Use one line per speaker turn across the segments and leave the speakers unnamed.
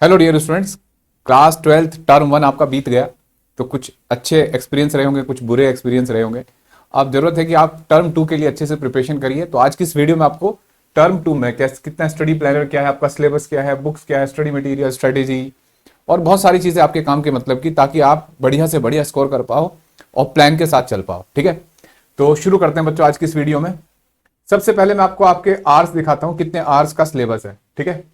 Hello dear students, class 12th term 1 आपका बीत गया। तो कुछ अच्छे एक्सपीरियंस रहे होंगे, कुछ बुरे एक्सपीरियंस रहे होंगे। अब जरूरत है कि आप टर्म 2 के लिए अच्छे से प्रिपरेशन करिए। तो आज की इस वीडियो में आपको टर्म 2 में कितना स्टडी प्लानर क्या है, आपका सिलेबस क्या है, बुक्स क्या है, स्टडी मटेरियल, स्ट्रेटेजी और बहुत सारी चीजें आपके काम के मतलब की, ताकि आप बढ़िया से बढ़िया स्कोर कर पाओ और प्लान के साथ चल पाओ। ठीक है, तो शुरू करते हैं बच्चों आज की इस वीडियो में। सबसे पहले मैं आपको आपके आवर्स दिखाता हूं, कितने आवर्स का सिलेबस है। ठीक है,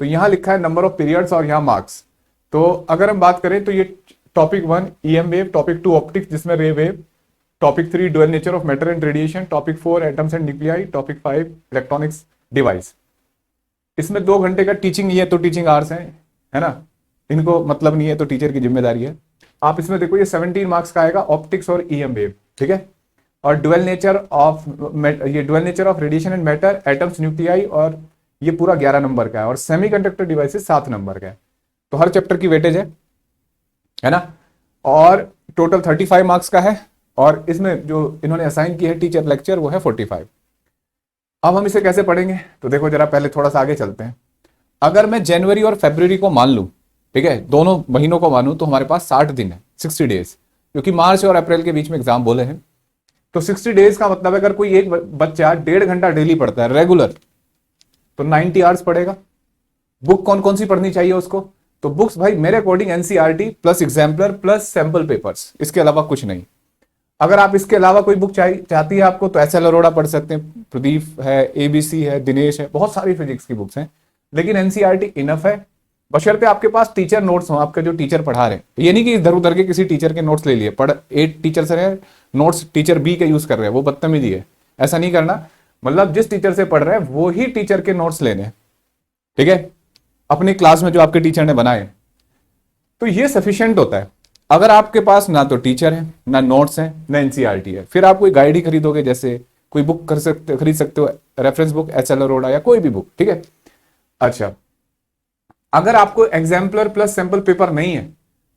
तो यहां लिखा है नंबर ऑफ पीरियड्स और यहां मार्क्स। तो अगर हम बात करें तो ये topic 1 EM wave, topic 2 optics जिसमें रे wave, topic 3 dual nature of matter and radiation, topic 4 atoms and nuclei, topic 5 electronics device. इसमें 2 घंटे का टीचिंग ही है, तो टीचिंग आवर्स है ना, इनको मतलब नहीं है तो टीचर की जिम्मेदारी है। आप इसमें देखो ये 17 मार्क्स का आएगा, ऑप्टिक्स और ईएम वेव। ठीक है, और dual nature of radiation and matter, atoms, nuclei, और ये पूरा 11 नंबर का है। और सेमीकंडक्टर डिवाइसेस 7 नंबर का है। तो हर चैप्टर की वेटेज है ना, और टोटल 35 मार्क्स का है। और इसमें जो इन्होंने असाइन की है टीचर लेक्चर वो है 45। अब हम इसे कैसे पढ़ेंगे, तो देखो जरा पहले थोड़ा सा आगे चलते हैं। अगर मैं जनवरी और फरवरी को मान लूं, ठीक है, दोनों महीनों को मानूं, तो हमारे पास 60 दिन है, 60 डेज, क्योंकि मार्च और अप्रैल के बीच में एग्जाम बोले हैं। तो 60 डेज का मतलब अगर कोई एक बच्चा 1.5 घंटा डेली पढ़ता है रेगुलर, तो 90 आवर्स पढ़ेगा। बुक कौन कौन सी पढ़नी चाहिए उसको, तो बुक्स भाई मेरे according NCERT plus exemplar plus sample papers, इसके अलावा कुछ नहीं। अगर आप इसके अलावा कोई बुक चाहती है आपको, तो एसएल अरोड़ा पढ़ सकते हैं, प्रदीप है, एबीसी है, दिनेश है, बहुत सारी फिजिक्स की बुक्स हैं। लेकिन एनसीईआरटी इनफ है, बशर्ते आपके पास टीचर नोट्स हो, आपके जो टीचर पढ़ा रहे हैं। ये नहीं कि इधर उधर के किसी टीचर के नोट्स ले लिए, 8 टीचर से नोट्स टीचर बी के यूज कर रहे हैं, वो बदतमीजी है। ऐसा नहीं करना, मतलब जिस टीचर से पढ़ रहे हैं वो ही टीचर के नोट्स लेने। ठीक है, अपनी क्लास में जो आपके टीचर ने बनाए, तो ये सफिशिएंट होता है। अगर आपके पास ना तो टीचर है, ना नोट्स है, ना एनसीईआरटी है, फिर आप कोई गाइड ही खरीदोगे, जैसे कोई बुक खरीद सकते हो, रेफरेंस बुक, एसएल अरोड़ा या कोई भी बुक। ठीक है, अच्छा, अगर आपको एग्जाम्पलर प्लस सैंपल पेपर नहीं है,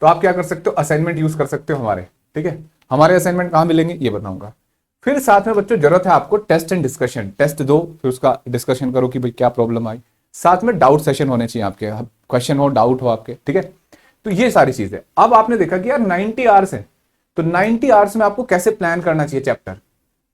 तो आप क्या कर सकते हो, असाइनमेंट यूज कर सकते हो हमारे। ठीक है, हमारे असाइनमेंट कहां मिलेंगे ये बताऊंगा। फिर साथ में बच्चों जरूरत है आपको टेस्ट एंड डिस्कशन, टेस्ट दो, फिर उसका डिस्कशन करो कि भाई क्या प्रॉब्लम आई। साथ में डाउट सेशन होने चाहिए आपके, क्वेश्चन हो, डाउट हो आपके। ठीक है, तो ये सारी चीजें। अब आपने देखा कि यार 90 आवर्स है, तो 90 आवर्स में आपको कैसे प्लान करना चाहिए चैप्टर।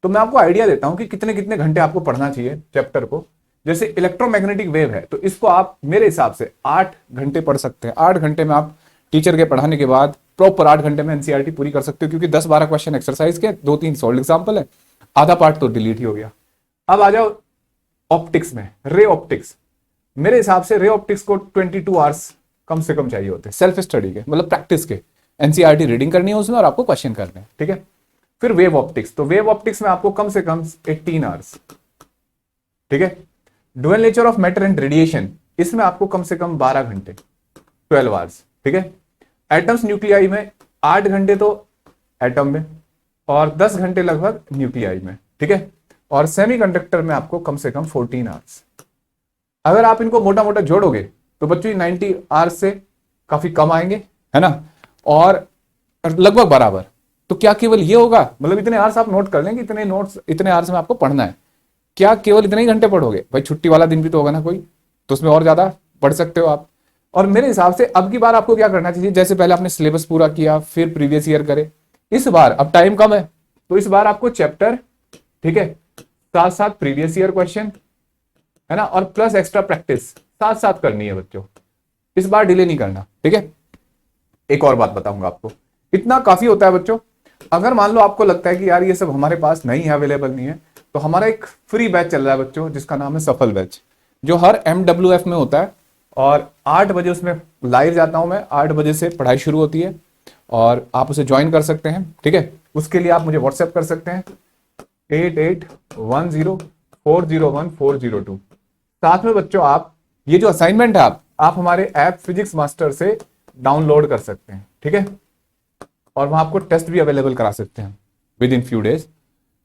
तो मैं आपको आइडिया देता हूं कि कितने कितने घंटे आपको पढ़ना चाहिए चैप्टर को। जैसे इलेक्ट्रोमैग्नेटिक वेव है, तो इसको आप मेरे हिसाब से 8 घंटे पढ़ सकते हैं। 8 घंटे में आप टीचर के पढ़ाने के बाद प्रॉपर 8 घंटे में एनसीईआरटी पूरी कर सकते हो, क्योंकि 10-12 क्वेश्चन एक्सरसाइज के, 2-3 सॉल्व एग्जाम्पल है, आधा पार्ट तो डिलीट ही हो गया। अब आ जाओ ऑप्टिक्स में, रे ऑप्टिक्स। मेरे हिसाब से रे ऑप्टिक्स को 22 आवर्स कम से कम चाहिए होते हैं, सेल्फ स्टडी के, मतलब प्रैक्टिस के। एनसीईआरटी रीडिंग करनी है उसमें और आपको क्वेश्चन करने हैं। ठीक है, फिर वेव ऑप्टिक्स, तो वेव ऑप्टिक्स में आपको कम से कम 18 आवर्स। ठीक है, dual nature of matter and radiation, इसमें आपको कम से कम 12 घंटे, 12 आवर्स। ठीक है, एटम्स न्यूक्लियाई में 8 घंटे तो एटम में, और 10 घंटे लगभग न्यूक्लियाई में। ठीक है, और सेमीकंडक्टर में आपको कम से कम 14 आवर्स। अगर आप इनको मोटा मोटा जोड़ोगे तो बच्चों 90 आवर्स से काफी कम आएंगे, है ना, और लगभग बराबर। तो क्या केवल ये होगा, मतलब इतने आवर्स आप नोट कर लें कि इतने आवर्स में आपको पढ़ना है। क्या केवल इतने ही घंटे पढ़ोगे, भाई छुट्टी वाला दिन भी तो होगा ना कोई, तो उसमें और ज्यादा पढ़ सकते हो आप। और मेरे हिसाब से अब की बार आपको क्या करना चाहिए, जैसे पहले आपने सिलेबस पूरा किया, फिर प्रीवियस ईयर करे। इस बार अब टाइम कम है, तो इस बार आपको चैप्टर, ठीक है, साथ साथ प्रीवियस ईयर क्वेश्चन, है ना, और प्लस एक्स्ट्रा प्रैक्टिस साथ साथ करनी है बच्चों। इस बार डिले नहीं करना। ठीक है, एक और बात बताऊंगा आपको, इतना काफी होता है बच्चों। अगर मान लो आपको लगता है कि यार ये सब हमारे पास नहीं है, अवेलेबल नहीं है, तो हमारा एक फ्री बैच चल रहा है बच्चों, जिसका नाम है सफल बैच, जो हर MWF में होता है। और 8 बजे उसमें लाइव जाता हूं मैं, 8 बजे से पढ़ाई शुरू होती है, और आप उसे ज्वाइन कर सकते हैं। ठीक है, उसके लिए आप मुझे व्हाट्सएप कर सकते हैं 8810401402। साथ में बच्चों आप ये जो असाइनमेंट है आप हमारे ऐप फिजिक्स मास्टर से डाउनलोड कर सकते हैं। ठीक है, और वहां आपको टेस्ट भी अवेलेबल करा सकते हैं विद इन फ्यू डेज।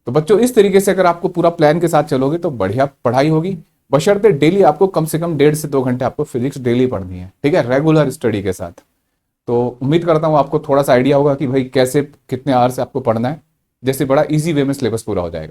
तो बच्चों इस तरीके से अगर आपको पूरा प्लान के साथ चलोगे तो बढ़िया पढ़ाई होगी, बशर्ते डेली आपको कम से कम 1.5 से 2 घंटे आपको फिजिक्स डेली पढ़नी है। ठीक है, रेगुलर स्टडी के साथ। तो उम्मीद करता हूं आपको थोड़ा सा आइडिया होगा कि भाई कैसे कितने आवर्स आपको पढ़ना है, जैसे बड़ा इजी वे में सिलेबस पूरा हो जाएगा।